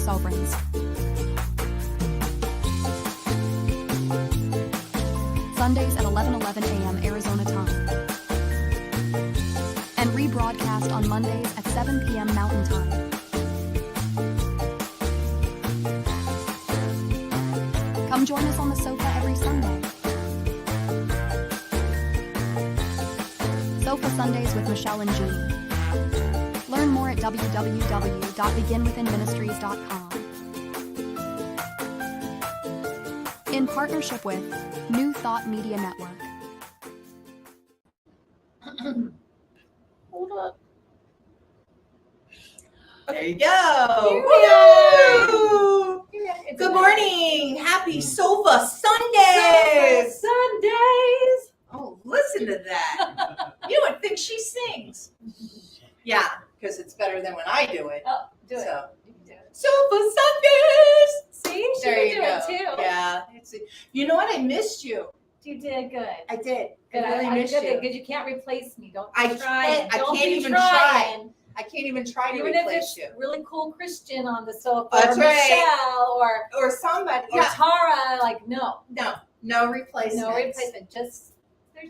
sovereigns. Sundays at 11:11 a.m. Arizona time. And rebroadcast on Mondays at 7 p.m. Mountain Time. Come join us on the sofa every Sunday. Sofa Sundays with Michelle and Jean. Learn more at www.beginwithinministries.com. In partnership with New Thought Media Network. Hold up. There you go. Good morning. Happy Sofa Sundays. Sundays. Oh, listen to that. You would think she sings. Yeah, because it's better than when I do it. Oh, do it. So, You can do it. Sofa Sundays. See, she There can you do go. it too. Yeah. You know what? I missed you. You did good. I did. Good. I really missed you. Because you can't replace me. Don't I try. can't- I Don't can't be even trying. I can't even try to Even if replace it's you. really cool Christian on the sofa, That's or right. Michelle, Or somebody. or Yeah. Tara, like no replacement. replacement. There's just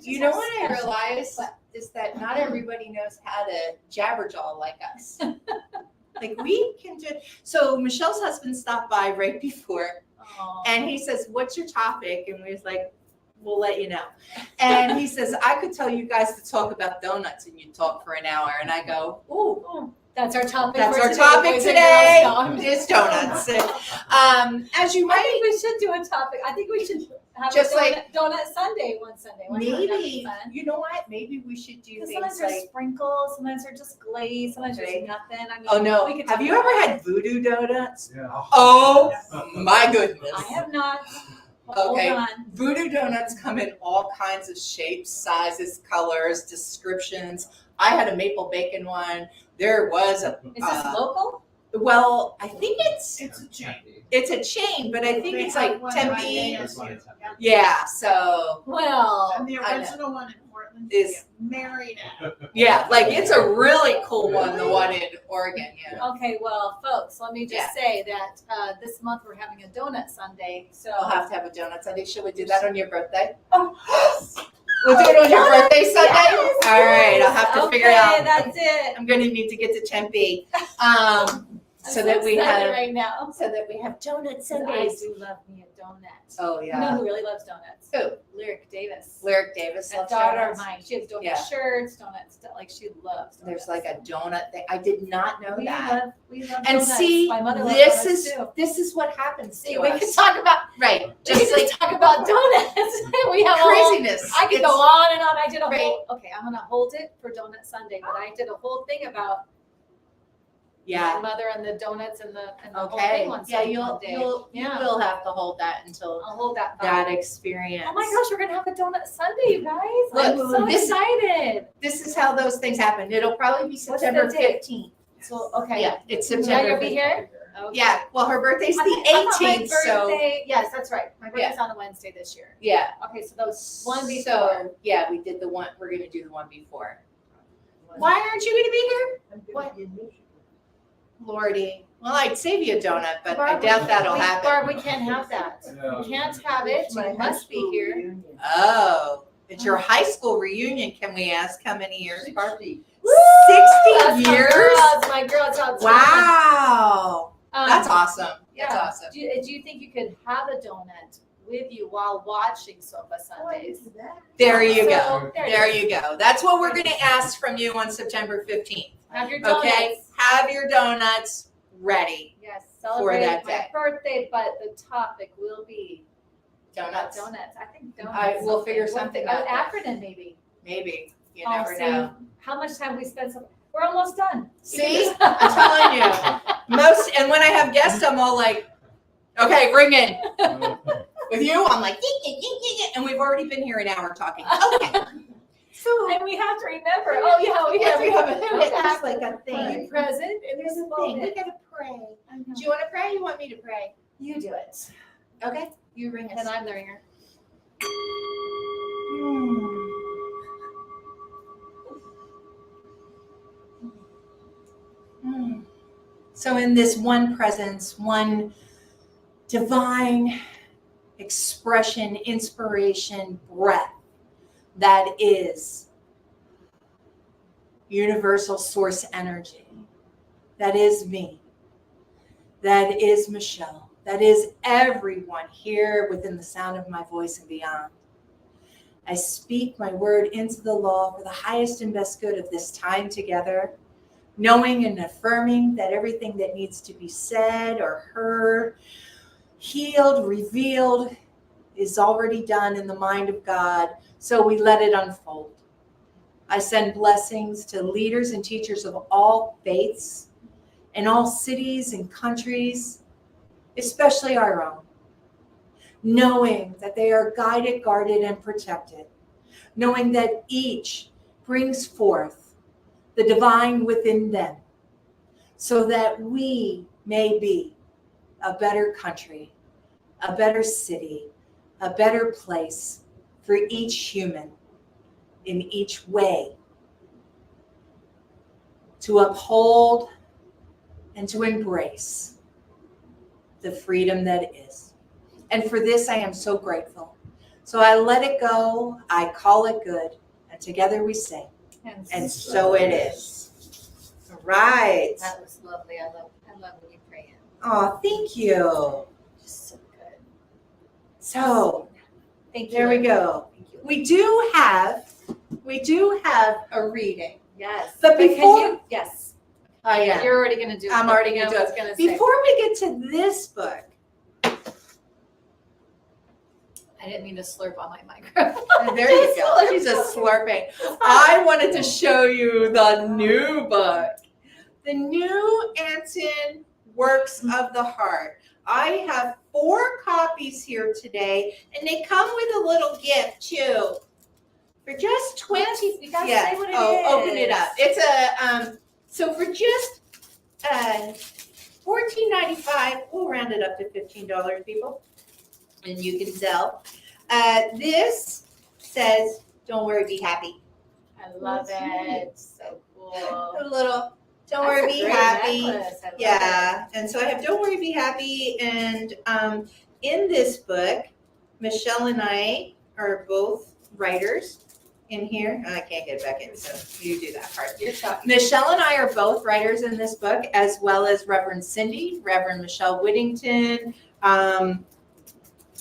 You know no what I special. realized is that not everybody knows how to jabberjaw like us. Like we can do. So Michelle's husband stopped by right before, Aw. and he says, "What's your topic?" And we was like, "We'll let you know." And he says, "I could tell you guys to talk about donuts, and you'd talk for an hour." And I go, "Ooh." Oh, that's our topic. That's for our today, topic boys and today. girls. No. Is donuts. As you I might think we should do a topic. I think we should have Just a like- donut Sunday one Sunday. Why not? That'd be maybe, fun. you know what? Maybe we should do Because things sometimes there's like. sprinkles, sometimes they're just glaze, sometimes Okay. there's nothing. I mean, Oh no! we could Have talk you about ever that. had voodoo donuts? Yeah. Oh my goodness! I have not. Okay. Hold on. Voodoo donuts come in all kinds of shapes, sizes, colors, descriptions. I had a maple bacon one. There was a. Is this local? Well, I think it's It's a chain. a chain, but I think They it's have like one Tempe. right there. Yeah. So Well, And the I know. original one in Portland Is- married at. yeah, like it's a really cool one. The one in Oregon. Yeah. okay, well, folks, let me just say that this month we're having a donut Sunday. So We'll have to have a donut Sunday. Should we do that on your birthday? Oh. We'll do it on your birthday Sunday? Yes. All right, I'll have to figure it out. Okay, that's it. I'm gonna need to get to Tempe, so I'm that we excited have right now. donut I Sundays. do love me a donut. Oh You know yeah. who really loves donuts? Who? Lyric Davis. Lyric Davis A loves daughter donuts. of mine. She has donut Yeah. shirts, donuts, like she loves donuts. There's like a donut thing. I did not know we that. love And donuts. see, My mother loves this donuts is too. this is what happens See, to we us. could talk about Right, just just like talk about donuts. We have a whole, craziness. I could It's- go on and on. I did a Right. whole. Okay, I'm gonna hold it for Donut Sunday, but I did a whole thing about my Yeah. mother and the donuts and the whole Okay. thing one Yeah, Sunday. you'll one day. you Yeah. will have to hold that until I'll hold that. that thought. experience. Oh my gosh, we're gonna have a Donut Sunday, you guys! I'm Look, so this- excited. This is how those things happen. It'll probably be What's the September date? 15th. So okay. Yeah, it's Yeah, September. you'll be 15th. here. Okay. Yeah. Well, her birthday's I the thought my 18th, so birthday- yes, that's right. My birthday's on a Wednesday this year. yeah. Okay, so those one before. So yeah, we did the one. We're gonna do the one before. Why aren't you gonna be here? What? Lordy. Well, I'd save you a donut, but I Barb, doubt that'll we, happen. Barb, we can't have that. Yeah. We can't have it. You must be here. Oh, it's your high school reunion. Can we ask how many years, Barb? 60 That's years? my girl. That's how it's Wow. done. That's awesome. That's yeah. awesome. Do you think you could have a donut with you while watching Sofa Sundays? There you So, go. there There you you go. That's what we're going to ask from you on September 15th. Have your donuts. Okay? Have your donuts ready. Yes, celebrate that my day. birthday, but the topic will be Donuts. donuts. I think donuts. I will figure One something thing- out. An acronym maybe. Maybe. You Oh, never see, know. How much time we spend? We're almost done. See? I'm telling you. And when I have guests, I'm all like, okay, ring in. With you, I'm like, and we've already been here an hour talking. Okay. So, And we have to remember. Oh yeah, we have. we have a Okay. there's like a Be thing. present in There's this a thing. We moment. gotta pray. I know. Do you want to pray? Or you want me to pray? You do it. Okay. You ring us. And I'm the ringer. So in this one presence, one divine expression, inspiration, breath that is universal source energy, that is me, that is Michelle, that is everyone here within the sound of my voice and beyond. I speak my word into the law for the highest and best good of this time together, knowing and affirming that everything that needs to be said or heard, healed, revealed, is already done in the mind of God, so we let it unfold. I send blessings to leaders and teachers of all faiths in all cities and countries, especially our own, knowing that they are guided, guarded, and protected, knowing that each brings forth the divine within them, so that we may be a better country, a better city, a better place for each human in each way, to uphold and to embrace the freedom that is. And for this, I am so grateful. So I let it go, I call it good, and together we say, and so it is. All right. That was lovely. I love when you pray it. Oh, thank you. Just so good. So Thank you. there we go. Thank you. We do have a reading. Yes. But can before- you, yes. Oh yeah. You're already gonna do it. I'm already gonna do it. Gonna say. Before we get to this book, I didn't mean to slurp on my microphone. there you go. She's just slurping. I wanted to show you the new book, the new Anton Works of the Heart. I have 4 copies here today, and they come with a little gift too. For just 20. You gotta yeah. say what it is. Open it up. It's a so for just $14.95, we'll round it up to $15, people, and you can tell. This says, "Don't worry, be happy." I love it. So cool. A little, "Don't worry, be happy." Yeah, and so I have "Don't worry, be happy," and in this book, Michelle and I are both writers. In here, I can't get back in, so you do that part. You're talking. Michelle and I are both writers in this book, as well as Reverend Cindy, Reverend Michelle Whittington,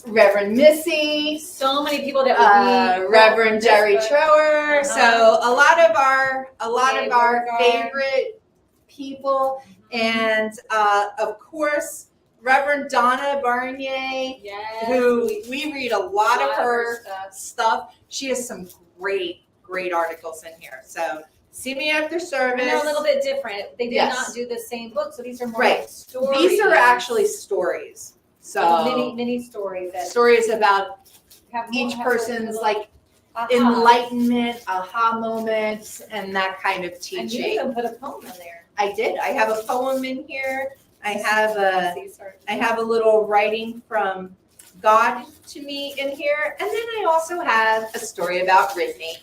Reverend Missy, So many people that we Reverend Jerry Trower. Uh-huh. So a lot of our Beauregard. favorite people, and of course Reverend Donna Barnier, Yes. who we read a lot of her stuff. stuff. She has some great articles in here. So see me after service. And they're a little bit different. They did Yes. not do the same book, so these are more Right. like stories. These are actually stories. So mini stories that stories about have each have person's little like aha. enlightenment, aha moments, and that kind of And teaching. you even put a poem in there. I did. I have a poem in here. I have These are- a little writing from God to me in here, and then I also have a story about Whitney.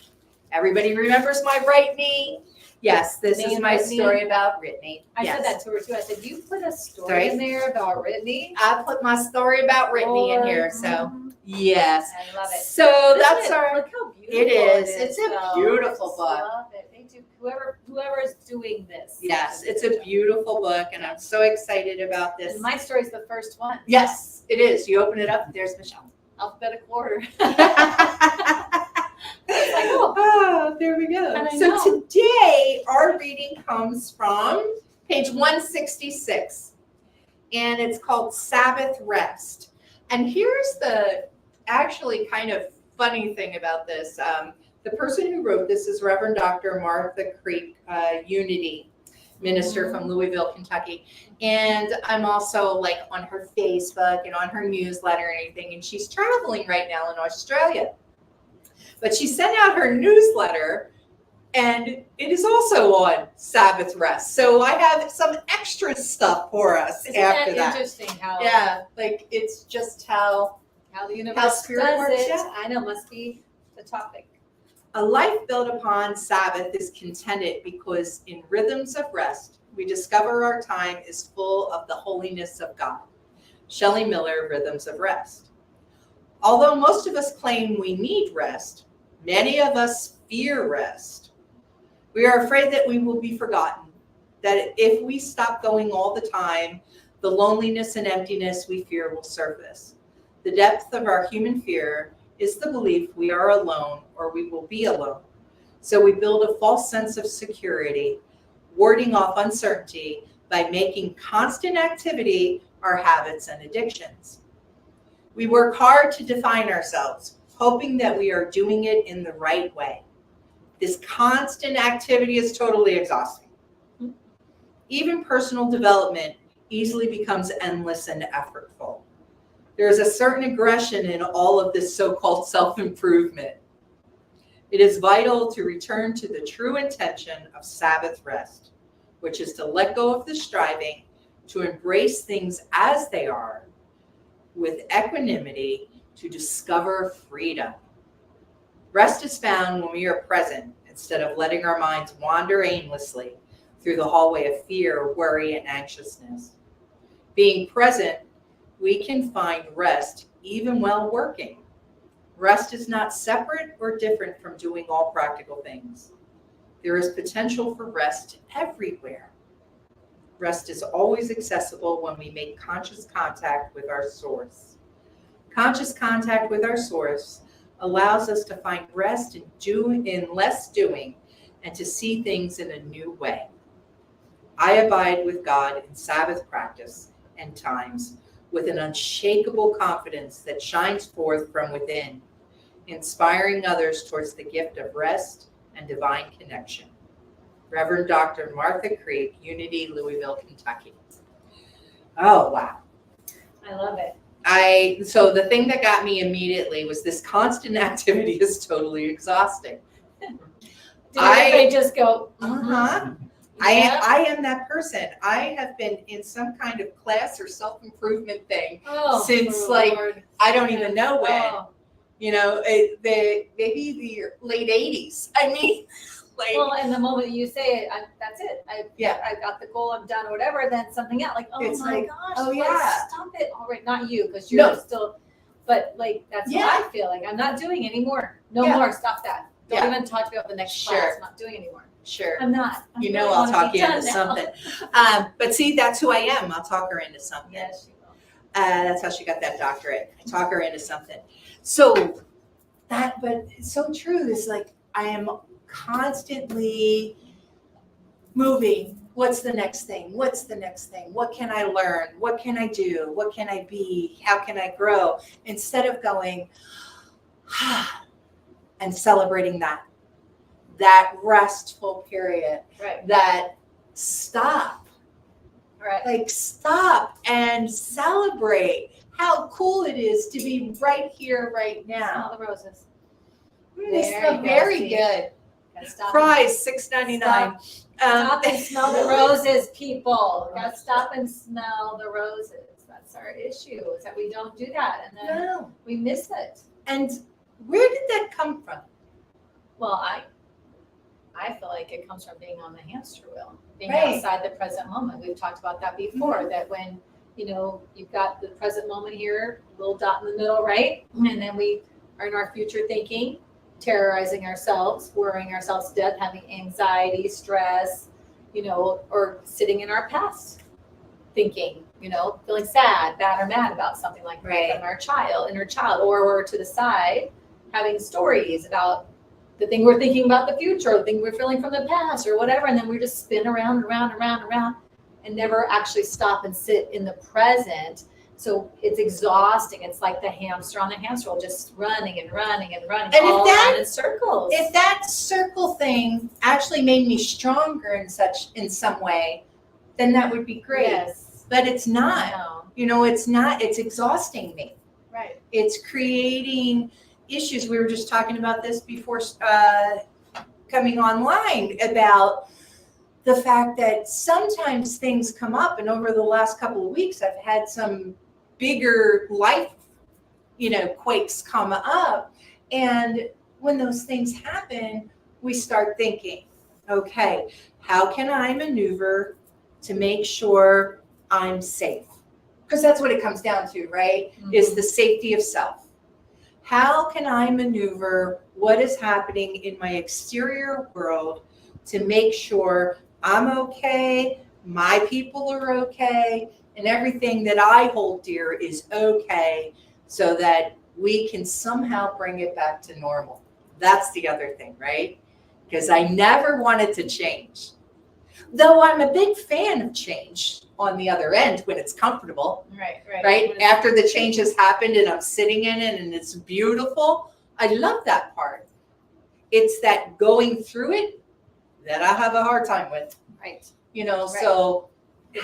Everybody remembers my Whitney? Yes, this Me is and my Whitney. story about Whitney. I Yes. said that to her too. I said, you put a story Sorry? in there about Whitney. I put my story about Whitney in here, so Mhm. yes. I love it. So that's Isn't it? our. Look how beautiful It is. It's a though. beautiful I just book. love it. They do whoever is doing this. Yes, it's a beautiful book, and I'm so excited about this. And my story's the first one. Yes, it is. You open it up, there's Michelle. Alphabetical order. Oh, there we go. And I So know. today, our reading comes from page 166, and it's called Sabbath Rest. And here's the actually kind of funny thing about this. The person who wrote this is Reverend Dr. Martha Creek, Unity minister from Louisville, Kentucky. And I'm also like on her Facebook and on her newsletter and anything. And she's traveling right now in Australia. But she sent out her newsletter, and it is also on Sabbath Rest. So I have some extra stuff for us Isn't after that that. interesting how Yeah, like it's just how the universe spirit does works, it? yeah. I know, must be the topic. a life built upon Sabbath is contented because in rhythms of rest, we discover our time is full of the holiness of God. Shelley Miller, Rhythms of Rest. Although most of us claim we need rest, many of us fear rest. We are afraid that we will be forgotten, that if we stop going all the time, the loneliness and emptiness we fear will surface. The depth of our human fear is the belief we are alone or we will be alone. So we build a false sense of security, warding off uncertainty by making constant activity our habits and addictions. We work hard to define ourselves, hoping that we are doing it in the right way. This constant activity is totally exhausting. Even personal development easily becomes endless and effortful. There is a certain aggression in all of this so-called self-improvement. It is vital to return to the true intention of Sabbath rest, which is to let go of the striving, to embrace things as they are, with equanimity, to discover freedom. Rest is found when we are present instead of letting our minds wander aimlessly through the hallway of fear, worry, and anxiousness. Being present, we can find rest even while working. Rest is not separate or different from doing all practical things. There is potential for rest everywhere. Rest is always accessible when we make conscious contact with our source. Conscious contact with our source allows us to find rest in less doing and to see things in a new way. I abide with God in Sabbath practice and times with an unshakable confidence that shines forth from within, inspiring others towards the gift of rest and divine connection. Reverend Dr. Martha Creek, Unity, Louisville, Kentucky. Oh, wow. I love it. So the thing that got me immediately was this constant activity is totally exhausting. Did everybody just go, Uh-huh. Yeah. I am that person. I have been in some kind of class or self-improvement thing since Lord. I don't even know when. Oh. You know, maybe the late 80s. I mean, like, Well, and the moment you say it, that's it. I got the goal, I'm done, or whatever. Then something else, like, oh It's my like, gosh, oh, like, yeah. stop it already. Not you, because you're No. still. But like that's Yeah. what I feel like. I'm not doing anymore. No Yeah. more. Stop that. Don't Yeah. even talk to me about the next Sure. class. I'm not doing anymore. sure. I'm not. I You know, really I'll wanna talk be you into done now. something. But see, that's who I am. I'll talk her into something. Yes, you will. That's how she got that doctorate. I talk her into something. So but it's so true. It's like I am constantly moving. What's the next thing? What's the next thing? What can I learn? What can I do? What can I be? How can I grow? Instead of going and celebrating that restful period, Right. that stop. Right. Like stop and celebrate how cool it is to be right here, right now. Smell the roses. They There smell you go, very see? good. Gotta stop. Fries, $6.99. Stop and smell the roses, people. Gotta stop and smell the roses. That's our issue, is that we don't do that, and then No. we miss it. And where did that come from? Well, I feel like it comes from being on the hamster wheel, being Right. outside the present moment. We've talked about that before, that when, you've got the present moment here, little dot in the middle, right? And then we are in our future thinking, terrorizing ourselves, worrying ourselves to death, having anxiety, stress, or sitting in our past thinking, feeling sad, bad or mad about something like Right. from our inner child, or we're to the side having stories about the thing we're thinking about the future, the thing we're feeling from the past or whatever. And then we just spin around and around and around and around and never actually stop and sit in the present. So it's exhausting. It's like the hamster on the hamster wheel, just running and running and running, And all around in circles. If that circle thing actually made me stronger in some way, then that would be great. Yes. But it's not. No. It's not. It's exhausting me. Right. It's creating issues. We were just talking about this before coming online about the fact that sometimes things come up, and over the last couple of weeks, I've had some bigger life, quakes come up. And when those things happen, we start thinking, okay, how can I maneuver to make sure I'm safe. Because that's what it comes down to, right? Is the safety of self. How can I maneuver what is happening in my exterior world to make sure I'm okay, my people are okay, and everything that I hold dear is okay, so that we can somehow bring it back to normal. That's the other thing, right? Because I never wanted to change. Though I'm a big fan of change on the other end when it's comfortable, right? After the change has happened and I'm sitting in it and it's beautiful, I love that part. It's that going through it that I have a hard time with. Right. You know, Right. so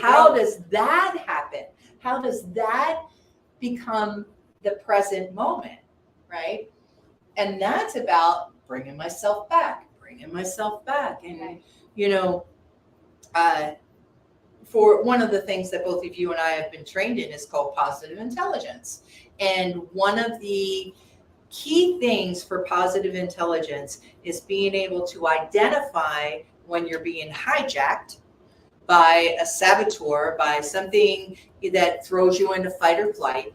how does that happen? How does that become the present moment, right? And that's about bringing myself back. And, Right. you know, for one of the things that both of you and I have been trained in is called positive intelligence. And one of the key things for positive intelligence is being able to identify when you're being hijacked by a saboteur, by something that throws you into fight or flight,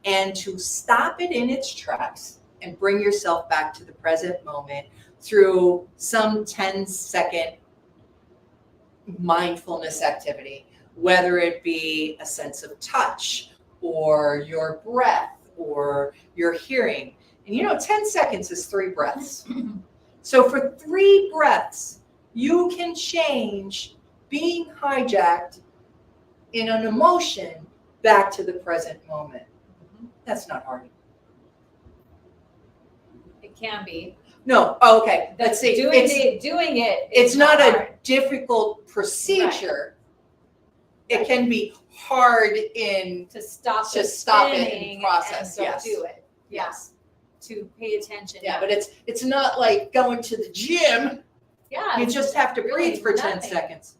and to stop it in its tracks and bring yourself back to the present moment through some 10-second mindfulness activity, whether it be a sense of touch or your breath or your hearing. And you know, 10 seconds is 3 breaths. So for 3 breaths, you can change being hijacked in an emotion back to the present moment. That's not hard. It can be. No, okay, let's see. Doing it. It's not a hard. difficult procedure. It can be hard to stop to the stop it spinning and process, and yes. do it. Yeah. Yes. To pay attention. Yeah, but it's not like going to the gym. Yeah. You just have to really breathe for 10 nothing. seconds.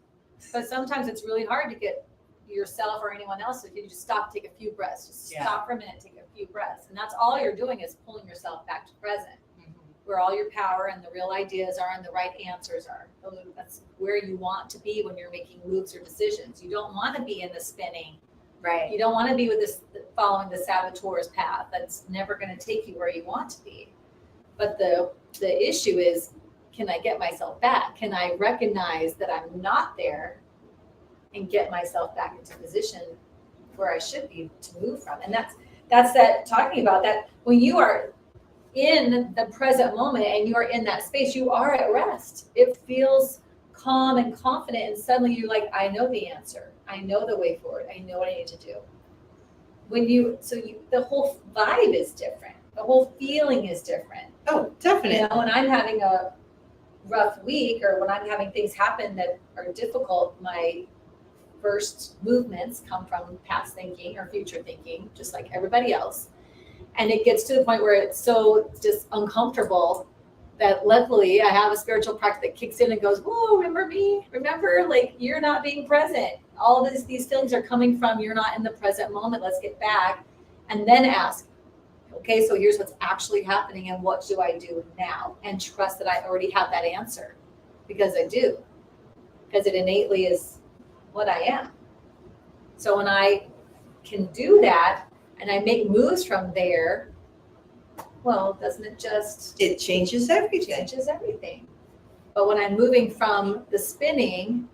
But sometimes it's really hard to get yourself or anyone else if you just stop, take a few breaths, just stop for a minute, take a few breaths. And that's all you're doing is pulling yourself back to present, where all your power and the real ideas are and the right answers are. That's where you want to be when you're making moves or decisions. You don't want to be in the spinning. Right. You don't want to be with this following the saboteur's path. That's never going to take you where you want to be. But the issue is, can I get myself back? Can I recognize that I'm not there and get myself back into position where I should be to move from? And that's that talking about that when you are in the present moment and you are in that space, you are at rest. It feels calm and confident, and suddenly you're like, I know the answer. I know the way forward. I know what I need to do. The whole vibe is different. The whole feeling is different. Oh, definitely. You know, when I'm having a rough week or when I'm having things happen that are difficult, my first movements come from past thinking or future thinking, just like everybody else. And it gets to the point where it's so just uncomfortable that luckily I have a spiritual practice that kicks in and goes, whoa, remember me? Remember, like, you're not being present. All these feelings are coming from you're not in the present moment. Let's get back. And then ask, okay, so here's what's actually happening and what do I do now? And trust that I already have that answer, because I do. Because it innately is what I am. So when I can do that and I make moves from there, well, doesn't it just... It changes everything. Changes everything. But when I'm moving from the spinning,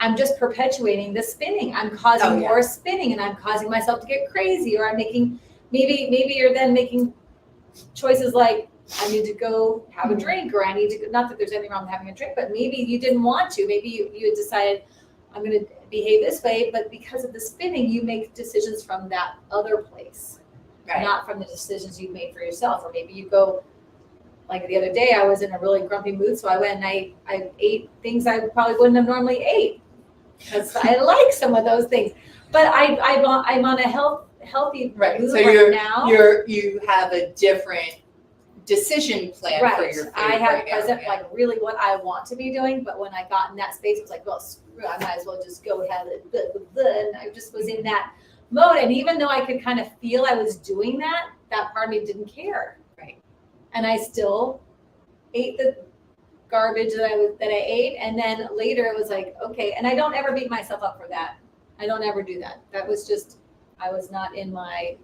I'm just perpetuating the spinning. I'm causing more spinning and I'm causing myself to get crazy, or I'm making, maybe you're then making choices like, I need to go have a drink, or I need to, not that there's anything wrong with having a drink, but maybe you didn't want to. Maybe you had decided, I'm going to behave this way, but because of the spinning, you make decisions from that other place. Right. Not from the decisions you made for yourself. Or maybe you go, like the other day, I was in a really grumpy mood, so I went and I ate things I probably wouldn't have normally ate, because I like some of those things. But I'm on a healthy mood now. You have a different decision plan for your food. I have present like really what I want to be doing, but when I got in that space, it was like, well, screw it, I might as well just go ahead and I just was in that mode. And even though I could kind of feel I was doing that part of me didn't care. Right. And I still ate garbage that I ate. And then later it was like, okay. And I don't ever beat myself up for that. I don't ever do that. That was just, I was not in my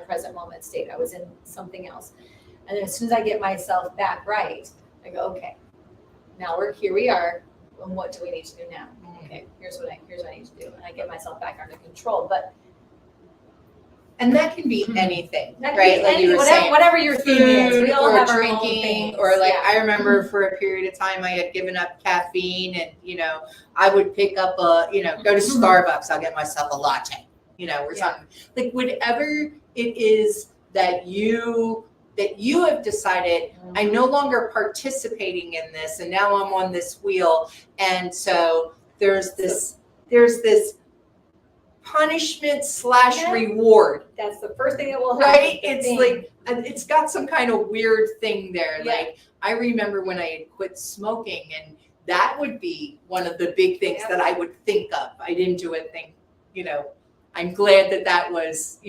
present moment state. I was in something else. And then as soon as I get myself back right, I go, okay, now here we are. And what do we need to do now? Okay, here's what I need to do. And I get myself back under control. But And that can be anything, that right? can be Like you were saying, whatever your theme is. We all or have our own drinking, things. or like Yeah. I remember for a period of time I had given up caffeine, and I would pick up go to Starbucks, I'll get myself a latte, or something. Like whatever it is that you have decided, I'm no longer participating in this, and now I'm on this wheel, and so there's this punishment / reward. That's the first thing that will happen. Right? It's like, it's got some kind of weird thing there. Yeah. Like, I remember when I had quit smoking, and that would be one of the big things that I would think of. I didn't do it, I'm glad that was,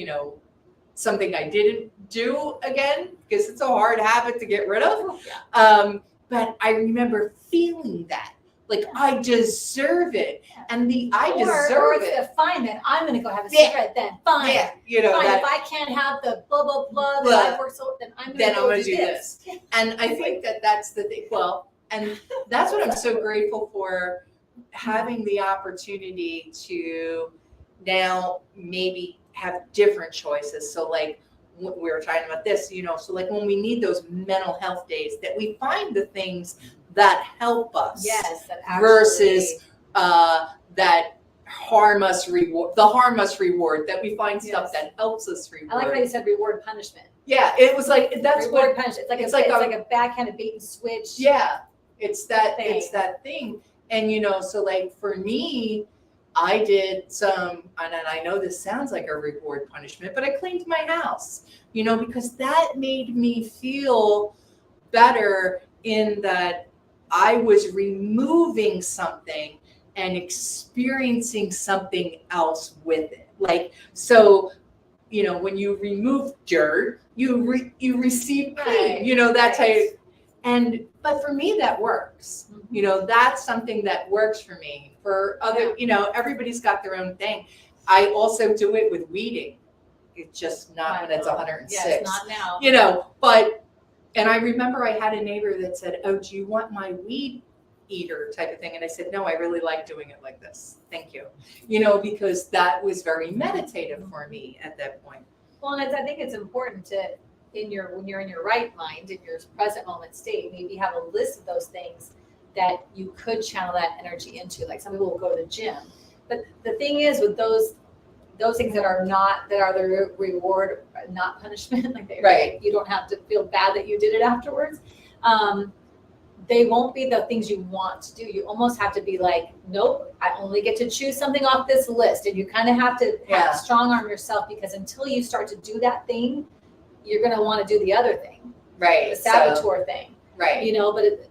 something I didn't do again, because it's a hard habit to get rid of. Yeah. But I remember feeling that. Like, I deserve it. And I deserve it. Fine, then I'm going to go have a cigarette then. Fine. Yeah, Fine. that, If I can't have the blah, blah, blah that I've worked so, then I'm going to do this. And I think that's the thing. Well, and that's what I'm so grateful for, having the opportunity to now maybe have different choices. So like we were talking about this, so like when we need those mental health days, that we find the things that help us. Yes, that actually, versus that harm us reward, that we find stuff that helps us reward. I like how you said reward punishment. Yeah, it was like, that's reward what, punishment. It's like a backhanded bait and switch. yeah, it's that thing. And so like for me, I did some, and I know this sounds like a reward punishment, but I cleaned my house, because that made me feel better, in that I was removing something and experiencing something else with it. Like, so, when you remove dirt, you receive clean, that's how but for me, that works. That's something that works for me. For other, everybody's got their own thing. I also do it with weeding. It's just not when it's 106. Yeah, it's not now. And I remember I had a neighbor that said, "Oh, do you want my weed eater type of thing?" And I said, "No, I really like doing it like this. Thank you." Because that was very meditative for me at that point. Well, and I think it's important to, when you're in your right mind, in your present moment state, maybe have a list of those things that you could channel that energy into. Like some people will go to the gym, but the thing is with those things that are the reward, not punishment, like you don't have to feel bad that you did it afterwards. They won't be the things you want to do. You almost have to be like, nope, I only get to choose something off this list. And you kind of have to strong arm yourself, because until you start to do that thing, you're going to want to do the other thing, right? The saboteur thing. Right.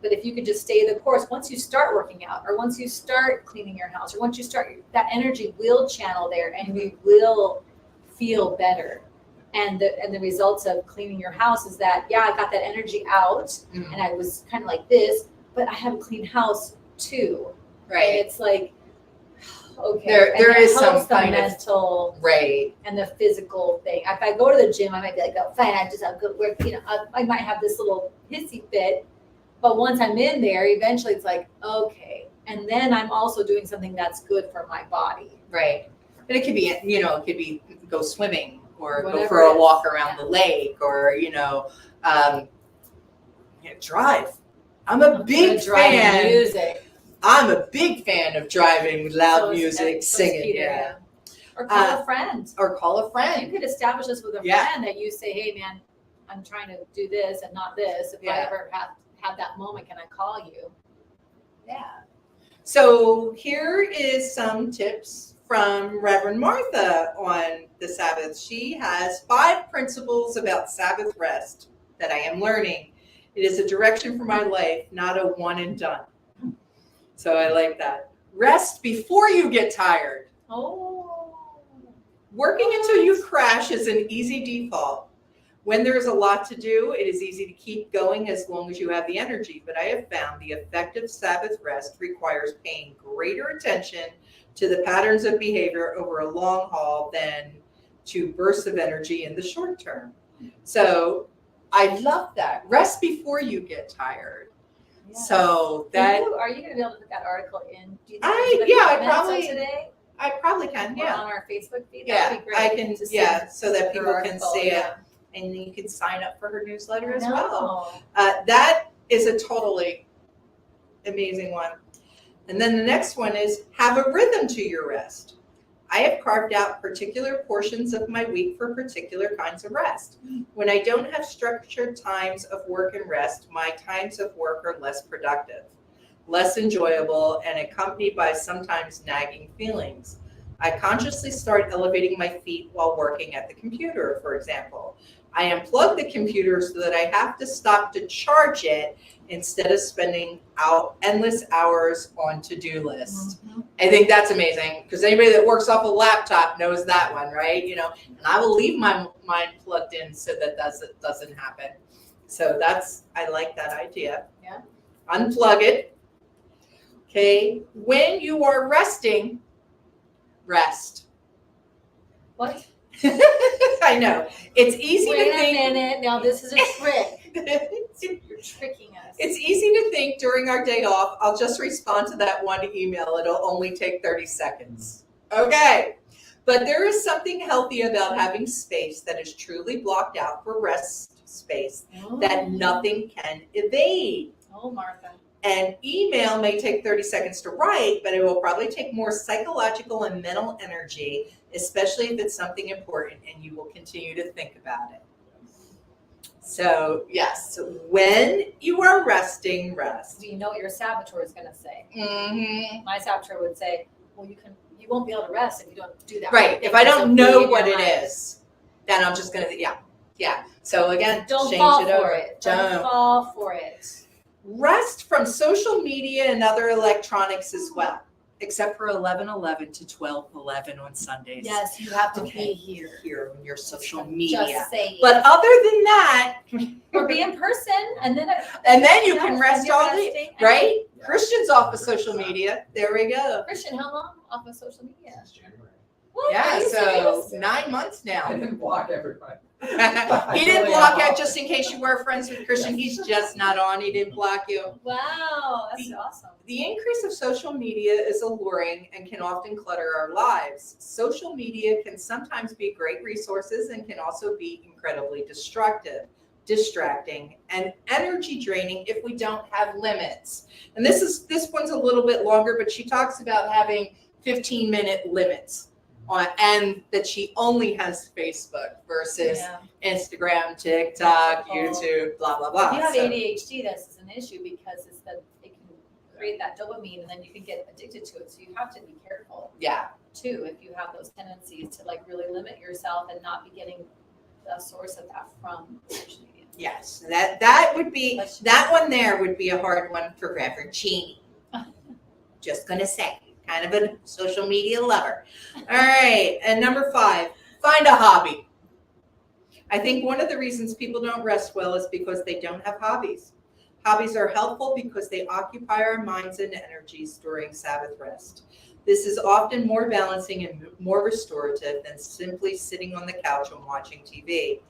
But if you could just stay the course, once you start working out, or once you start cleaning your house, or once you start, that energy will channel there, and you will feel better. And the results of cleaning your house is that, I got that energy out, and I was kind of like this, but I have a clean house too. Right. And it's like, okay. There is some the kind mental of right and the physical thing. If I go to the gym, I might be like, oh, fine, I just have good work. I might have this little hissy fit, but once I'm in there, eventually it's like, okay. And then I'm also doing something that's good for my body. Right. And it could be, go swimming, or Whatever go for a walk around the lake, or drive. I'm a big fan. Music. I'm a big fan of driving with loud music, singing. Peter, Or call a friend. You could establish this with a friend that you say, hey man, I'm trying to do this and not this. If I ever have that moment, can I call you? Yeah. So here is some tips from Reverend Martha on the Sabbath. She has 5 principles about Sabbath rest that I am learning. It is a direction for my life, not a one and done. So I like that. Rest before you get tired. Oh. Working until you crash is an easy default. When there's a lot to do, it is easy to keep going as long as you have the energy. But I have found the effective Sabbath rest requires paying greater attention to the patterns of behavior over a long haul than to bursts of energy in the short term. So I love that. Rest before you get tired. Yeah. So that Are you going to be able to put that article in? Do you think I there's gonna be minutes of probably today I probably can. or Yeah. on our Facebook feed? Yeah, That'd be great. I can. to see Yeah, so that her people can article, see it, yeah. and you can sign up for her newsletter as No. well. That is a totally amazing one. And then the next one is have a rhythm to your rest. I have carved out particular portions of my week for particular kinds of rest. When I don't have structured times of work and rest, my times of work are less productive, less enjoyable, and accompanied by sometimes nagging feelings. I consciously start elevating my feet while working at the computer, for example. I unplug the computer so that I have to stop to charge it instead of spending out endless hours on to-do lists. Mhm. I think that's amazing because anybody that works off a laptop knows that one, right? You know, and I will leave mine plugged in so that doesn't happen. So I like that idea. Yeah. Unplug it. Okay. When you are resting, rest. What? I know. It's easy Wait to a think. minute. Now this is a trick. You're tricking us. It's easy to think during our day off, I'll just respond to that one email. It'll only take 30 seconds. Okay. But there is something healthy about having space that is truly blocked out for rest space that nothing can evade. Oh, Martha. And email may take 30 seconds to write, but it will probably take more psychological and mental energy, especially if it's something important and you will continue to think about it. So, yes, when you are resting, rest. Do you know what your saboteur is going to say? Mm-hmm. My saboteur would say, well, you won't be able to rest if you don't do that. Right. If I don't know what it is, then I'm just going to, yeah. So again, Don't change fall it for over. it. Don't fall for it. Rest from social media and other electronics as well, except for 11:11 to 12:11 on Sundays. Yes, you have to Okay. be here. Here on your social media. Just say But other than that, or be in person, and then you can rest all day, day, right? Christian's off of social media. There we go. Christian, how long off of social media? Since January. What? Yeah, Are you so serious? 9 months I now. didn't block everybody. He didn't block out, just in case you were friends with Christian. He's just not on. He didn't block you. Wow, that's awesome. The increase of social media is alluring and can often clutter our lives. Social media can sometimes be great resources and can also be incredibly destructive, distracting, and energy draining if we don't have limits. And this one's a little bit longer, but she talks about having 15-minute limits on, and that she only has Facebook versus Yeah. Instagram, TikTok, Multiple. YouTube, blah blah blah. If you have So- ADHD, this is an issue because it can create that dopamine, and then you can get addicted to it. So you have to be careful yeah. too if you have those tendencies to like really limit yourself and not be getting the source of that from social media. Yes, that would be, Let's- that one there would be a hard one for Reverend Cheney. Just gonna say, kind of a social media lover. All right, and number 5, find a hobby. I think one of the reasons people don't rest well is because they don't have hobbies. Hobbies are helpful because they occupy our minds and energies during Sabbath rest. This is often more balancing and more restorative than simply sitting on the couch and watching TV.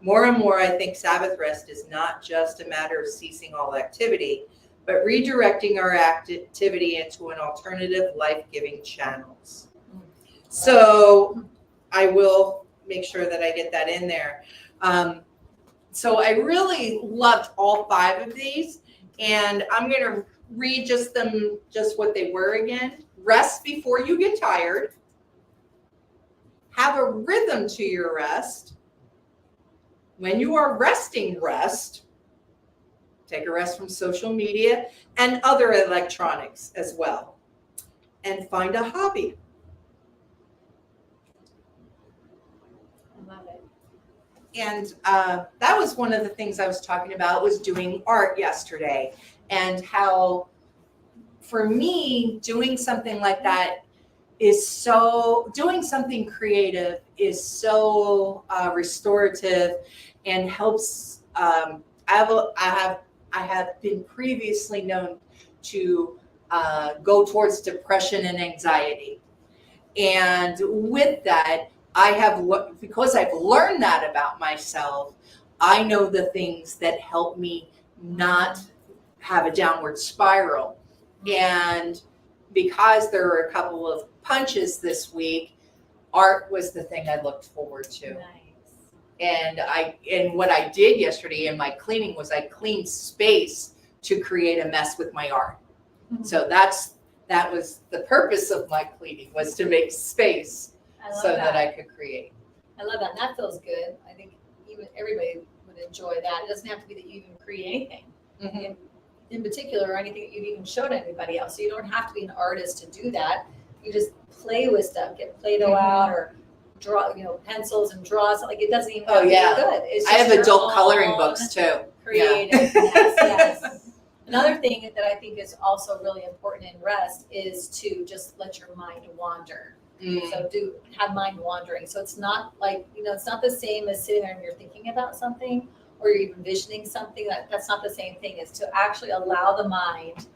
More and more, I think Sabbath rest is not just a matter of ceasing all activity, but redirecting our activity into an alternative life-giving channels. So I will make sure that I get that in there. So I really loved all 5 of these, and I'm going to read just what they were again. Rest before you get tired. Have a rhythm to your rest. When you are resting, rest. Take a rest from social media and other electronics as well. And find a hobby. I love it. And that was one of the things I was talking about, was doing art yesterday, and how for me doing something like that is so, doing something creative is so restorative and helps. I have been previously known to go towards depression and anxiety. And with that, because I've learned that about myself, I know the things that help me not have a downward spiral. And because there were a couple of punches this week, art was the thing I looked forward to. Nice. And what I did yesterday in my cleaning was I cleaned space to create a mess with my art. Mhm. So that was the purpose of my cleaning, was to make space I love so that. that I could create. I love that. And that feels good. I think even everybody would enjoy that. It doesn't have to be that you even create anything Mhm. in particular or anything that you've even showed anybody else. So you don't have to be an artist to do that. You just play with stuff, get Play-Doh Mhm. out or draw, pencils and draw. So like it doesn't even Oh, have to yeah. be good. It's I just have your adult coloring own books too. creative. Yes. Another thing that I think is also really important in rest is to just let your mind wander. Mm. So have mind wandering. So it's not like, it's not the same as sitting there and you're thinking about something or you're even envisioning something. That's not the same thing. It's to actually allow the mind,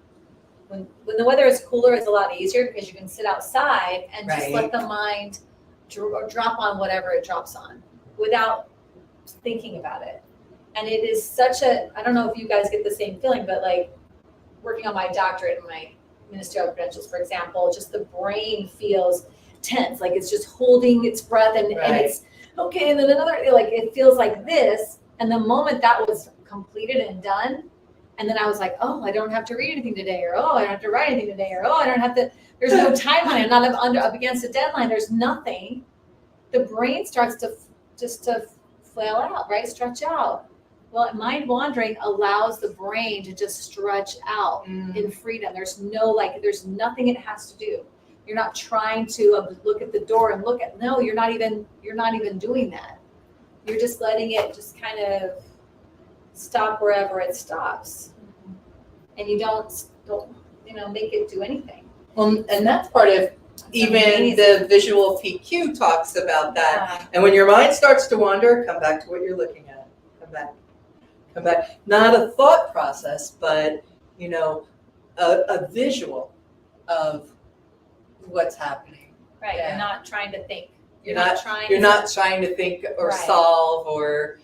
when the weather is cooler, it's a lot easier because you can sit outside and just let Right. the mind drop on whatever it drops on without thinking about it. And it is I don't know if you guys get the same feeling, but like working on my doctorate and my ministerial credentials, for example, just the brain feels tense, like it's just holding its breath and it's okay. And then another, like it feels like this. And the moment that was completed and done, and then I was like, oh, I don't have to read anything today, or oh, I don't have to write anything today, or oh, I don't have to, there's no timeline, I'm not up against a deadline, there's nothing. The brain starts to flail out, right? Stretch out. Well, mind wandering allows the brain to just stretch out in freedom. There's nothing it has to do. You're not trying to look at the door and you're not even doing that. You're just letting it just kind of stop wherever it stops. And you don't make it do anything. Well, and that's part of even the visual PQ talks about that. And when your mind starts to wander, come back to what you're looking at. Come back. Not a thought process, but a visual of what's happening. Right. Yeah. You're not trying to think. You're not trying to think or solve or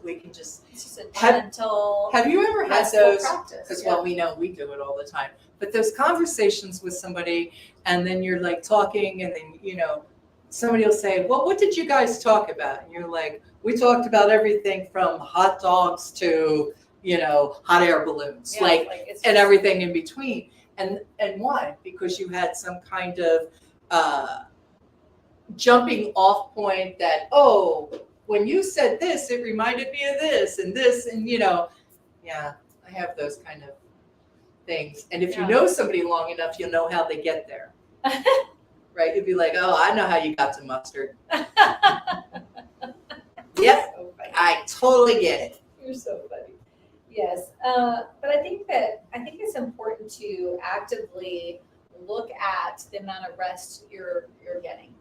we can just. It's just a gentle. Have you ever had restful those? practice? Because well, we know we do it all the time. But those conversations with somebody, and then you're like talking, and then somebody will say, "Well, what did you guys talk about?" And you're like, "We talked about everything from hot dogs to hot air balloons, Yeah, it's and everything in between." And why? Because you had some kind of jumping off point that when you said this, it reminded me of this, and I have those kind of things. And if you know somebody long enough, you'll know how they get there. Right? You'd be like, oh, I know how you got to mustard. Yep, So funny. I totally get it. You're so funny. Yes, but I think it's important to actively look at the amount of rest you're getting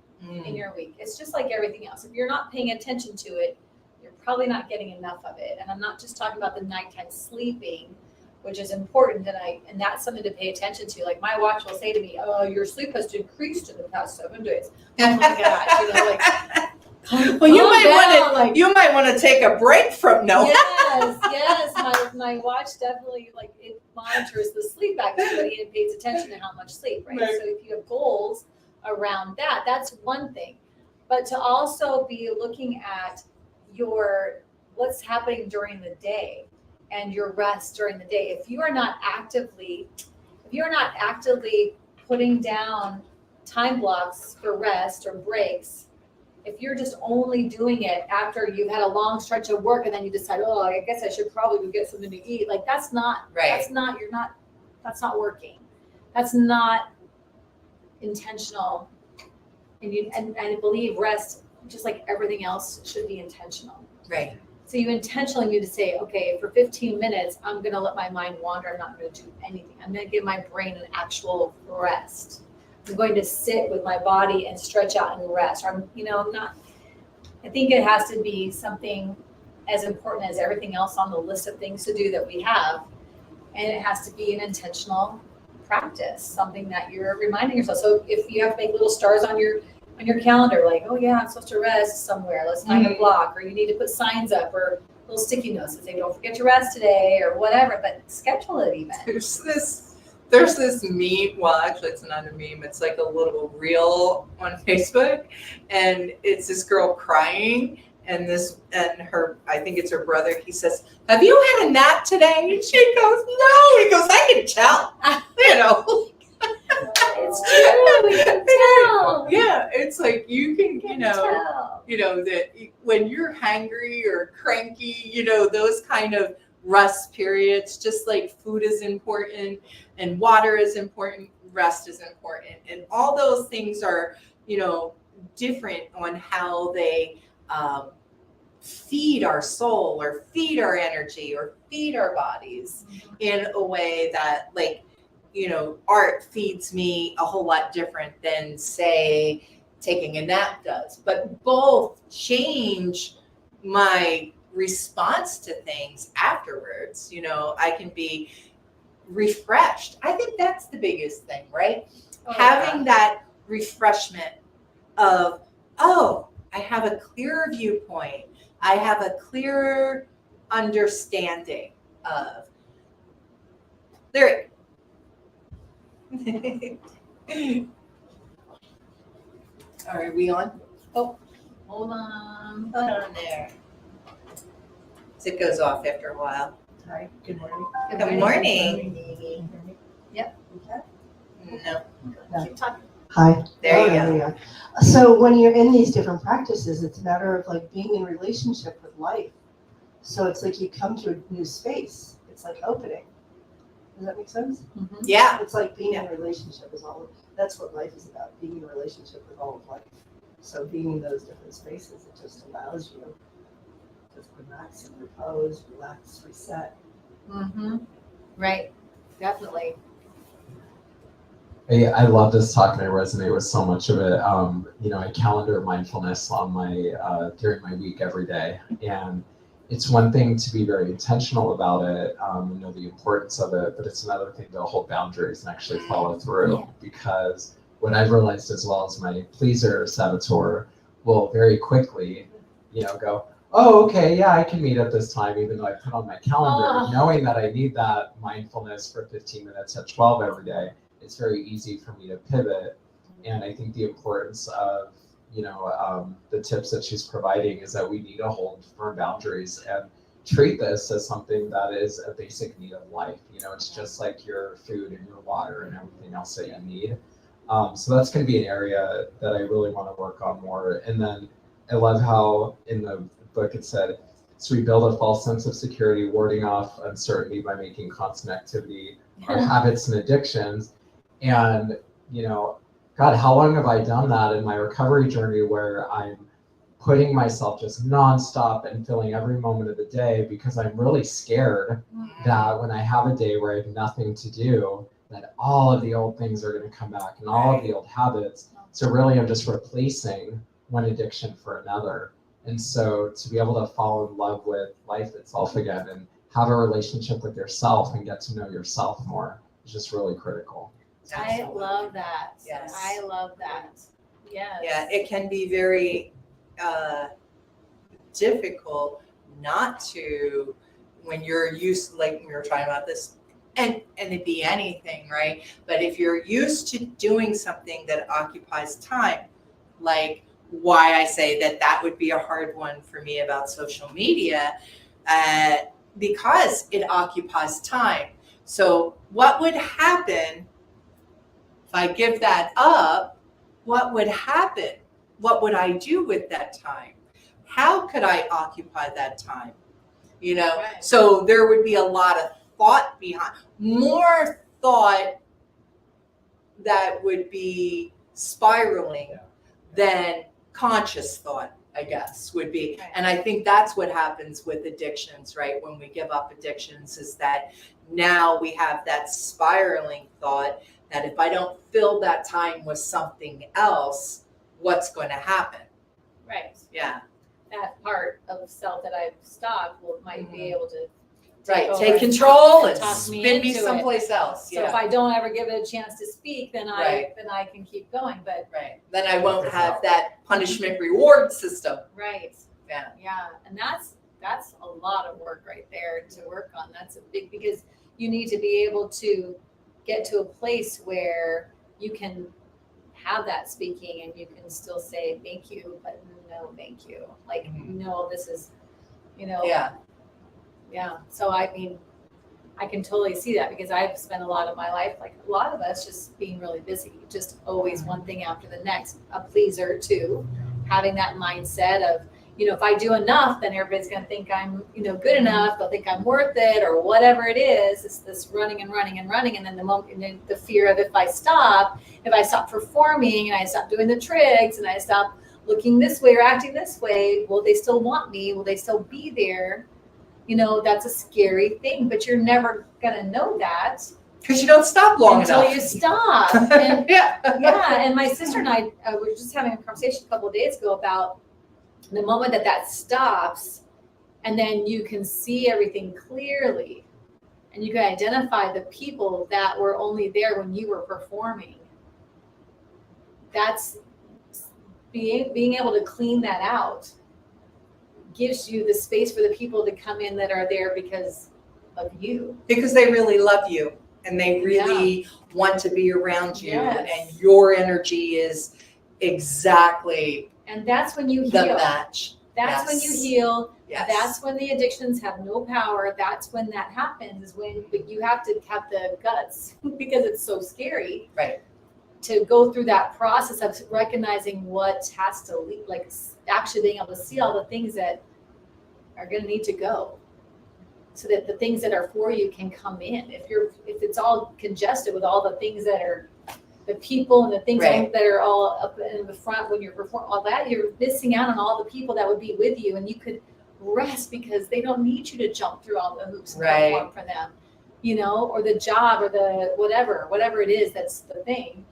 in your week. It's just like everything else. If you're not paying attention to it, you're probably not getting enough of it. And I'm not just talking about the nighttime sleeping, which is important, and that's something to pay attention to. Like my watch will say to me, "Oh, your sleep has decreased in the past 7 days." Oh my gosh, well, you might want to take a break from Yes. My watch definitely it monitors the sleep activity and pays attention to how much sleep, right? So if you have goals around that, that's one thing. But to also be looking at what's happening during the day and your rest during the day. If you are not actively putting down time blocks for rest or breaks, if you're just only doing it after you've had a long stretch of work and then you decide, oh, I guess I should probably go get something to eat, that's not working. That's not intentional. And I believe rest, just like everything else, should be intentional. Right. So you intentionally need to say, okay, for 15 minutes, I'm going to let my mind wander. I'm not going to do anything. I'm going to give my brain an actual rest. I'm going to sit with my body and stretch out and rest. Or I'm, not, I think it has to be something as important as everything else on the list of things to do that we have. And it has to be an intentional practice, something that you're reminding yourself. So if you have to make little stars on your calendar, like, oh yeah, I'm supposed to rest somewhere, let's find a block, or you need to put signs up or little sticky notes that say don't forget to rest today or whatever, but schedule it even. There's this meme, well actually it's not a meme, it's like a little reel on Facebook, and it's this girl crying, and her, I think it's her brother, he says, have you had a nap today? And she goes, no. He goes, I can tell. It's true, we can tell. Yeah, it's like you can, Tell. that when you're hangry or cranky, those kind of rest periods, just like food is important and water is important, rest is important. And all those things are, different on how they feed our soul or feed our energy or feed our bodies in a way that, like, art feeds me a whole lot different than, say, taking a nap does. But both change my response to things afterwards. I can be refreshed. I think that's the biggest thing, right? Having that refreshment of, oh, I have a clearer viewpoint. I have a clearer understanding of. There. Are we on? Oh, Hold on. hold on there. It goes off after a while. Hi, good morning. Good morning. Yep. No. Keep talking. Hi. There you Oh, go. we are. So when you're in these different practices, it's a matter of like being in relationship with life. So it's like you come to a new space. It's like opening. Does that make sense? Yeah. It's like being in a relationship is that's what life is about, being in a relationship with all of life. So being in those different spaces, it just allows you to just relax and repose, relax, reset. Right. Definitely. I love this talk and I resonate with so much of it. I calendar mindfulness on my during my week every day, and it's one thing to be very intentional about it and know the importance of it, but it's another thing to hold boundaries and actually follow through. Yeah. Because what I've realized, as well as my pleaser saboteur, will very quickly, go, oh, okay, yeah, I can meet at this time, even though I put on my calendar, knowing that I need that mindfulness for 15 minutes at 12 every day. It's very easy for me to pivot. And I think the importance of, the tips that she's providing is that we need to hold firm boundaries and treat this as something that is a basic need of life. It's just like your food and your water and everything else that you need. So that's going to be an area that I really want to work on more. And then I love how in the book it said, so we build a false sense of security, warding off uncertainty by making constant activity our habits and addictions. And, God, how long have I done that in my recovery journey where I'm putting myself just nonstop and filling every moment of the day because I'm really scared that when I have a day where I have nothing to do, that all of the old things are going to come back and all of the old habits. So really I'm just replacing one addiction for another. And so to be able to fall in love with life itself again and have a relationship with yourself and get to know yourself more is just really critical. I love that. Yes. I love that. Yes. Yeah, it can be very difficult not to, when you're used, like we were talking about this, and it'd be anything, right? But if you're used to doing something that occupies time, like why I say that would be a hard one for me about social media, because it occupies time. So what would happen if I give that up? What would happen? What would I do with that time? How could I occupy that time? Right. So there would be a lot of thought behind, more thought that would be spiraling than conscious thought, I guess, would be. Right. And I think that's what happens with addictions, right? When we give up addictions, is that now we have that spiraling thought And if I don't fill that time with something else, what's going to happen? Right. Yeah. That part of self that I've stopped might be able to Right. over Take control and talk me spin me into it. someplace else. So if I don't ever give it a chance to speak, then I can keep going. But Right. Then I won't have that punishment reward system. right. Yeah. Yeah. And that's a lot of work right there to work on. That's a big, because you need to be able to get to a place where you can have that speaking and you can still say thank you, but no thank you. Like, no, this is, Yeah. Yeah. So I mean, I can totally see that because I've spent a lot of my life, like a lot of us, just being really busy, just always one thing after the next, a pleaser too, having that mindset of, if I do enough, then everybody's going to think I'm, good enough. They'll think I'm worth it or whatever it is. It's this running and running and running. And then the fear of if I stop performing and I stop doing the tricks and I stop looking this way or acting this way, will they still want me? Will they still be there? That's a scary thing, but you're never going to know that. Because you don't stop long until enough. you stop. And, Yeah. yeah. And my sister and I were just having a conversation a couple of days ago about the moment that stops, and then you can see everything clearly and you can identify the people that were only there when you were performing. That's being able to clean that out gives you the space for the people to come in that are there because of you. Because they really love you and they really want to be around you, Yes. and your energy is exactly And that's when you the heal. match. That's when you heal. Yes. That's when the addictions have no power. That's when that happens, is when, but you have to have the guts because it's so scary. Right. To go through that process of recognizing what has to leave, like actually being able to see all the things that are going to need to go, so that the things that are for you can come in. If it's all congested with all the things that are the people and the things Right. that are all up in the front when you're performing all that, you're missing out on all the people that would be with you, and you could rest because they don't need you to jump through all the hoops and Right. perform for them, or the job or the whatever it is, that's the thing.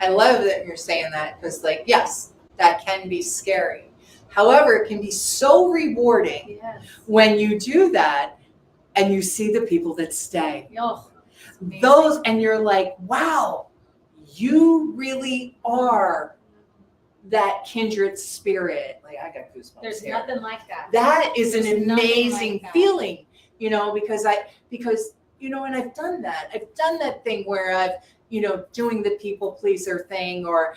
I love that you're saying that, because yes, that can be scary. However, it can be so rewarding Yes. when you do that and you see the people that stay. Oh, it's amazing. Those, and you're like, wow, you really are that kindred spirit. Like, I got goosebumps There's here. nothing like that. That is an There's nothing amazing like that. feeling, because and I've done that. I've done that thing where I've, doing the people pleaser thing, or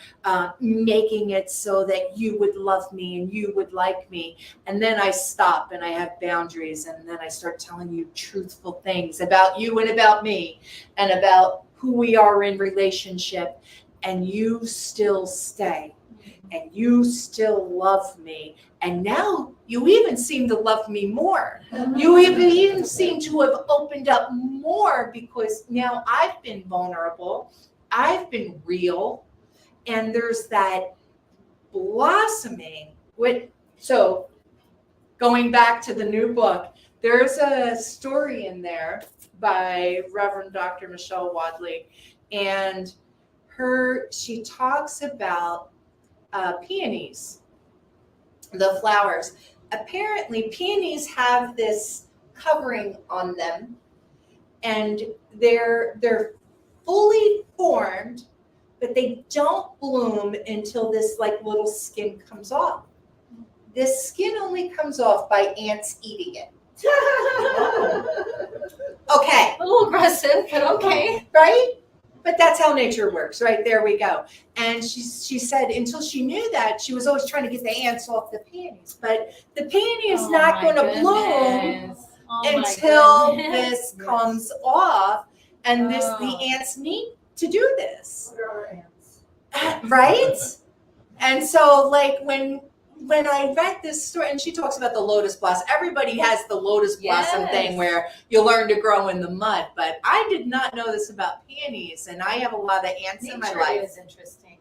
making it so that you would love me and you would like me. And then I stop and I have boundaries, and then I start telling you truthful things about you and about me and about who we are in relationship. And you still stay and you still love me. And now you even seem to love me more. You even seem to have opened up more, because now I've been vulnerable, I've been real, and there's that blossoming. So going back to the new book, there's a story in there by Reverend Dr. Michelle Wadley, and she talks about peonies, the flowers. Apparently peonies have this covering on them, and they're fully formed, but they don't bloom until this little skin comes off. This skin only comes off by ants eating it. Okay. A little aggressive, but okay. Right? But that's how nature works, right? There we go. And she said until she knew that, she was always trying to get the ants off the peonies. But the peony is not going to bloom until this comes off. And the ants need to do this. What are our ants? Right? And so when I read this story, and she talks about the lotus blossom, everybody has the lotus blossom thing where you learn to grow in the mud, but I did not know this about peonies, and I have a lot of ants in my life. Is interesting.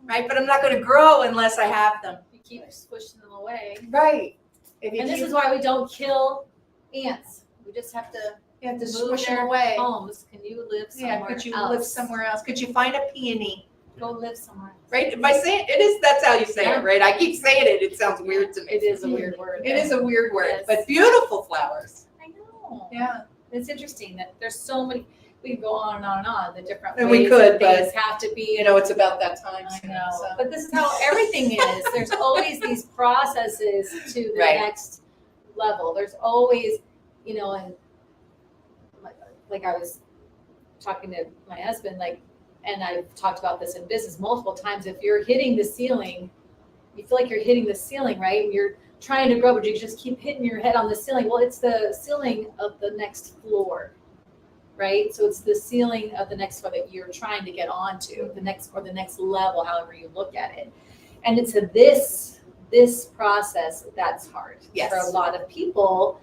Right? But I'm not going to grow unless I have them. You keep pushing them away. Right. And this is why we don't kill ants. We just have to You have to move swish them their away. homes. Can you live somewhere Yeah, could you else? live somewhere else? Could you find a peony? Go live somewhere else. Right? By saying it is, that's how you say Yeah. it, right? I keep saying it. It sounds weird to me. It is a weird word. It is a weird word, Yes. but beautiful flowers. I know. Yeah. It's interesting that there's so many, we could go on and on and on, the different And ways we could, that things have to be. You know, it's about that time. I soon, know, so. but this is how everything is. There's always these processes to the Right. next level. There's always, you know, and like I was talking to my husband, like, and I've talked about this in business multiple times. If you're hitting the ceiling, you feel like you're hitting the ceiling, right? You're trying to grow, but you just keep hitting your head on the ceiling. Well, it's the ceiling of the next floor, right? So it's the ceiling of the next floor that you're trying to get onto, the next level, however you look at it. And it's this process that's hard Yes. for a lot of people,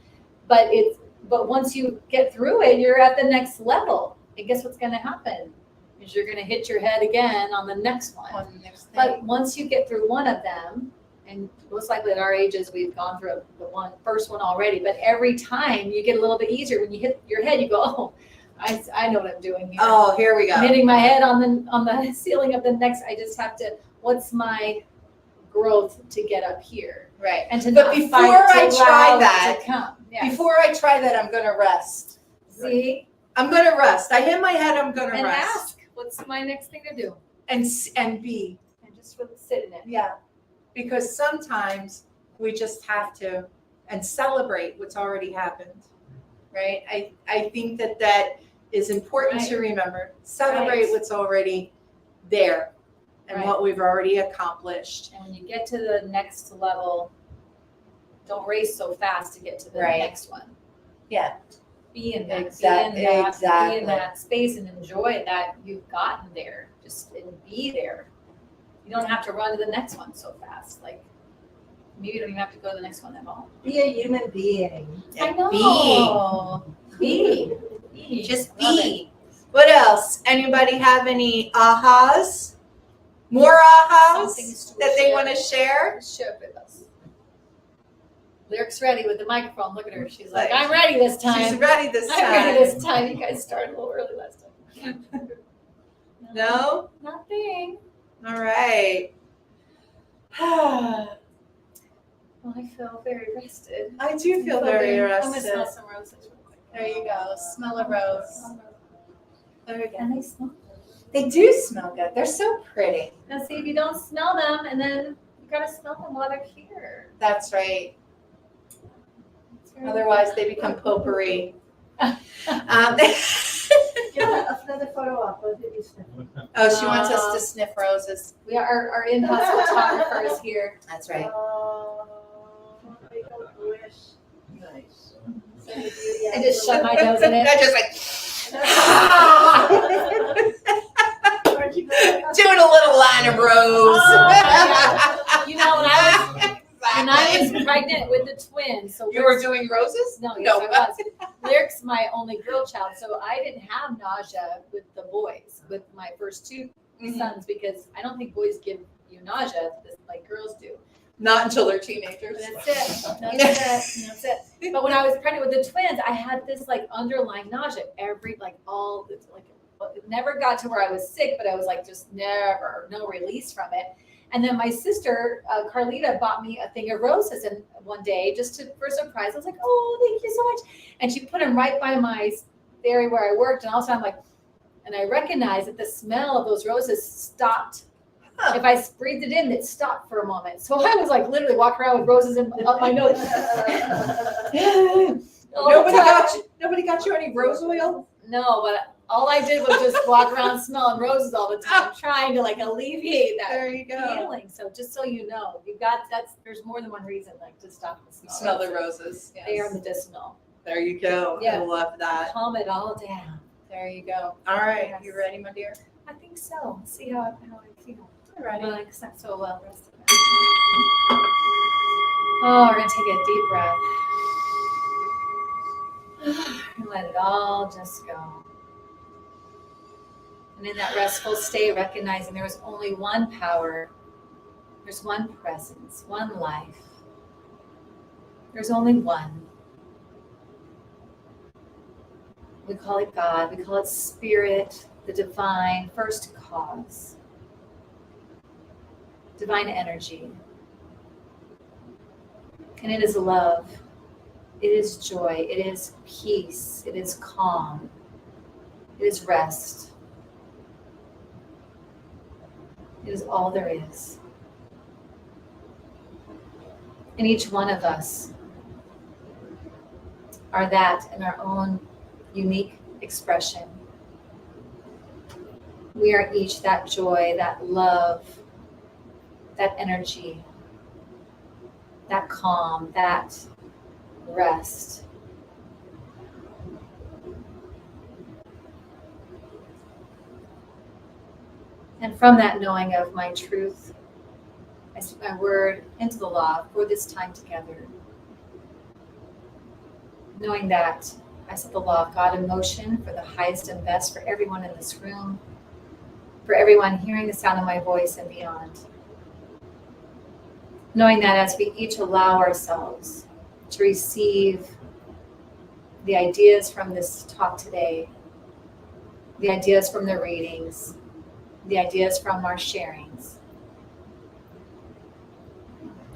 but once you get through it, you're at the next level. And guess what's going to happen? Is you're going to hit your head again on the next one. On the next thing. But once you get through one of them, and most likely at our ages, we've gone through the first one already, but every time you get a little bit easier. When you hit your head, you go, oh, I know what I'm doing here. Oh, here we go. I'm hitting my head on the ceiling of the next. I just have to, what's my growth to get up here? Right. And to But not before fight to I try allow it that, to come. Yes. Before I try that, I'm going to rest. See? I'm going to rest. I hit my head, I'm going to And rest. ask, what's my next thing to do? And be. And just really sit in it. Yeah. Because sometimes we just have to and celebrate what's already happened. Right? I think that is important to remember. Celebrate Right. what's already there and Right. what we've already accomplished. And when you get to the next level, don't race so fast to get to the Right. next one. Yeah. Be in that, Exactly. be in that space and enjoy that you've gotten there. Just and be there. You don't have to run to the next one so fast. Like maybe you don't even have to go to the next one at all. Be a human being. I know. Be. Just Love it. be. What else? Anybody have any ahas? More ahas Something to that they share. want to share? Share with us. Lyric's ready with the microphone. Look at her. She's like, Like, I'm ready this time. She's ready this time. I'm ready this time. You guys started a little early last time. No? Nothing. All right. Well, I feel very rested. I do feel very I'm gonna rested. smell some roses real quick. There you go. Smell a rose. There we go. And they smell. They do smell good. They're so pretty. Now, see if you don't smell them, and then you gotta smell them while they're here. That's right. It's very- Otherwise, they become potpourri. Get another photo up, both of you sniff. Oh, she wants us to sniff roses. We are our in-house photographer is here. That's right. Make a wish. Nice. I just shut my nose in it. They're just like Aren't you glad? doing a little line of rose. Oh, my You know, when I was pregnant with the twins, so You were doing roses? No, yes, I was. Lyric's my only girl child, so I didn't have nausea with the boys, with my first two sons, because I don't think boys give you nausea like girls do. Not until they're teenagers. But that's it. That's it. But when I was pregnant with the twins, I had this like underlying nausea it never got to where I was sick, but I was like just no release from it. And then my sister, Carlita, bought me a thing of roses and one day for a surprise. I was like, oh, thank you so much. And she put them right by my area where I worked. And also I'm like, and I recognized that the smell of those roses stopped. Huh. If I breathed it in, it stopped for a moment. So I was like literally walking around with roses up my nose. Nobody got you any rose oil? No, but all I did was just walk around smelling roses all the time, trying to like alleviate that There you go. feeling. So just so you know, there's more than one reason like to stop and smell. Smell the roses. They are Yes. medicinal. There you go. Yeah. I love that. Calm it all down. There you go. All right. Yes. You ready, my dear? I think so. Let's see how I feel. All righty. Well, it's not so well rested. Oh, we're gonna take a deep breath. And let it all just go. And in that restful state, recognizing there was only one power, there's one presence, one life. There's only one. We call it God. We call it Spirit, the divine first cause, divine energy. And it is love. It is joy. It is peace. It is calm. It is rest. It is all there is. And each one of us are that in our own unique expression. We are each that joy, that love, that energy, that calm, that rest. And from that knowing of my truth, I speak my word into the law for this time together. Knowing that I set the law of God in motion for the highest and best for everyone in this room, for everyone hearing the sound of my voice and beyond. Knowing that as we each allow ourselves to receive the ideas from this talk today, the ideas from the readings, the ideas from our sharings,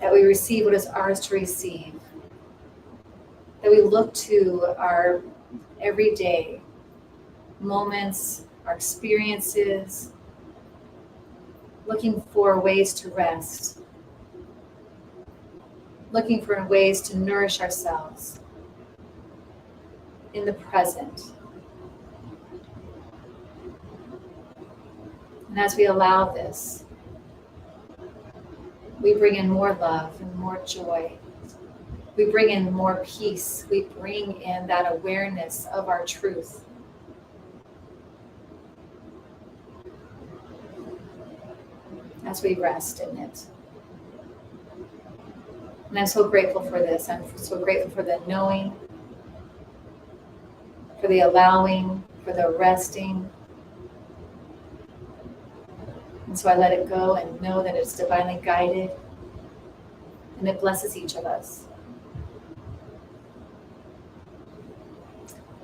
that we receive what is ours to receive, that we look to our everyday moments, our experiences, looking for ways to rest, looking for ways to nourish ourselves in the present. And as we allow this, we bring in more love and more joy. We bring in more peace. We bring in that awareness of our truth. As we rest in it. And I'm so grateful for this. I'm so grateful for the knowing, for the allowing, for the resting. And so I let it go and know that it's divinely guided and it blesses each of us.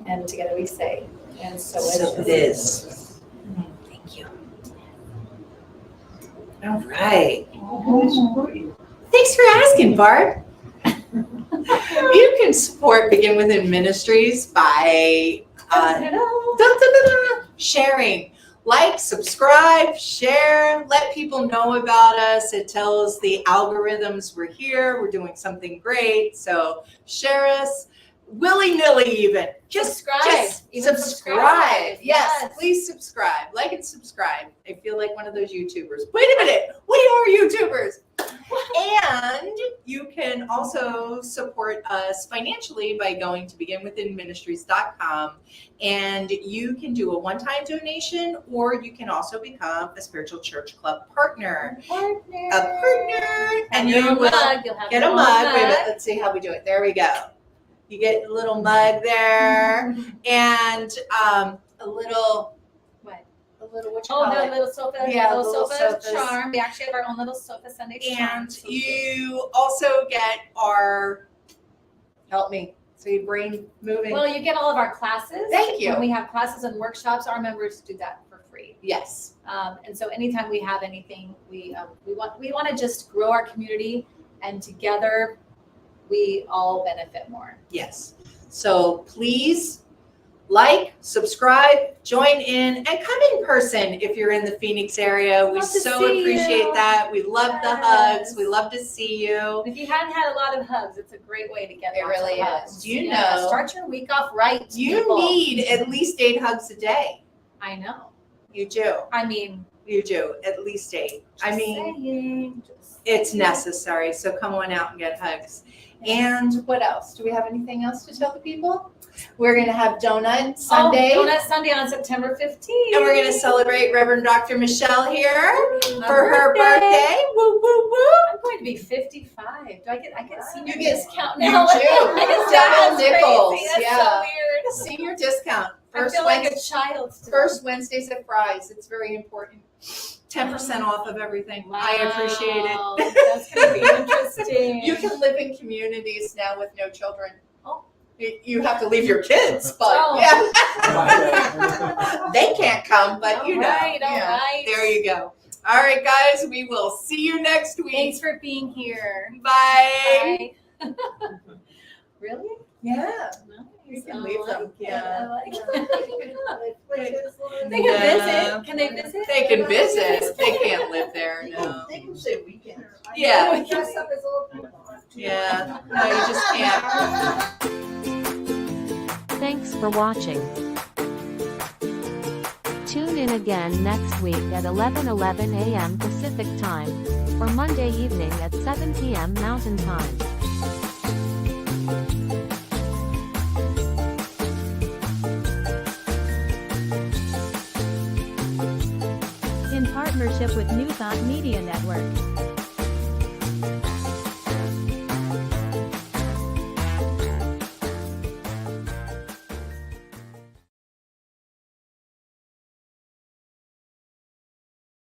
And together we say, and so it is. Thank you. All right. Thanks for asking, Barb. You can support Begin Within Ministries by sharing. Like, subscribe, share, let people know about us. It tells the algorithms we're here, we're doing something great. So share us willy-nilly even. Just subscribe. Yes, please subscribe. Like and subscribe. I feel like one of those YouTubers. Wait a minute, we are YouTubers. And you can also support us financially by going to beginwithinministries.com, and you can do a one-time donation, or you can also become a spiritual church club partner. A partner. And you will get a mug. Wait a minute, let's see how we do it. There we go. You get a little mug there, and a little what you call it? Little sofa. Yeah, little sofa sofas. charm. We actually have our own little sofa Sunday charm. And you also get our, help me, so your brain moving. Well, you get all of our classes. Thank you. When we have classes and workshops, our members do that for free. Yes. And so anytime we have anything, we want to just grow our community, and together we all benefit more. Yes. So please like, subscribe, join in, and come in person if you're in the Phoenix area. We Love to so see appreciate you. that. We love the hugs. We love to see you. If you hadn't had a lot of hugs, it's a great way to get It lots really of is. hugs. Do you Yeah, know- Start your week off right, You people. need at least 8 hugs a day. I know. You do. I mean, You do. At least 8. I mean, just it's saying. necessary. So come on out and get hugs. And what else? Do we have anything else to tell the people? We're going to have Donut Sunday. Oh, Donut Sunday on September 15th. And we're going to celebrate Reverend Dr. Michelle here for her birthday. Woo, woo, woo. I'm going to be 55. I get senior You get- discount you now? do. I guess Double that's nickels. crazy. That's Yeah. so weird. Senior discount. I feel like a child still. First Wednesdays at Fry's. It's very important. 10% off of everything. I appreciate Wow, it. That's going to be interesting. You can live in communities now with no children. You have to leave your kids, but Oh. yeah. They can't come, but you know. All right, all yeah. right. There you go. All right, guys, we will see you next week. Thanks for being here. Bye. Bye. Really? Yeah. Nice. You can I leave like them. it. Yeah. I like it. They They can visit. Can they visit? They can visit. They can't live there. No. They can say weekend. Yeah. Dress up as old people. Yeah. No, you just can't. Thanks for watching. Tune in again next week at 11:11 a.m. Pacific Time, or Monday evening at 7 p.m. Mountain Time. In partnership with New Thought Media Network.